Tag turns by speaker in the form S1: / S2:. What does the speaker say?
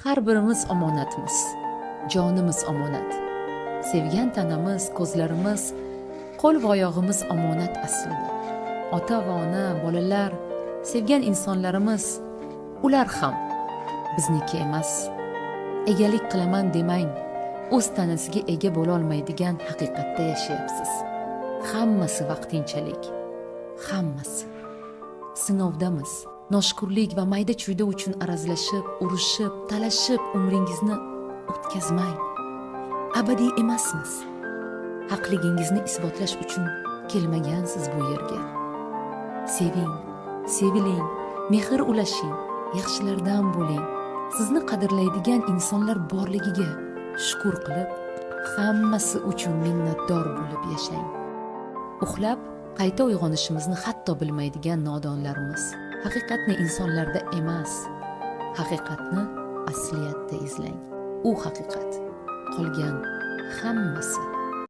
S1: Har birimiz omonatmiz. Jonimiz omonat. Sevgan tanamiz, ko'zlarimiz, qo'l va oyog'imiz omonat aslida. Ota va ona, bolalar, sevgan insonlarimiz, ular ham bizniki emas. Egalik qilaman demang, o'z tanasiga ega bo'la olmaydigan haqiqatda yashayapsiz. Hammasi vaqtinchalik. Hammasi. Sinovdamiz. Noshukurlik va mayda-chuyda uchun arazlashib, urushib, talashib umringizni o'tkazmang. Abadiy emasmiz. Haqligingizni isbotlash uchun kelmagansiz bu yerga. Seving, seviling, mehr ulashing, yaxshilardan bo'ling. Sizni qadrlaydigan insonlar borligiga shukr qilib, hammasi uchun minnatdor bo'lib yashang. Uxlab qayta uyg'onishimizni hatto bilmaydigan nodonlarimiz. Haqiqatni insonlarda emas, haqiqatni asliyatda izlang. U haqiqat. Qolgan hammasi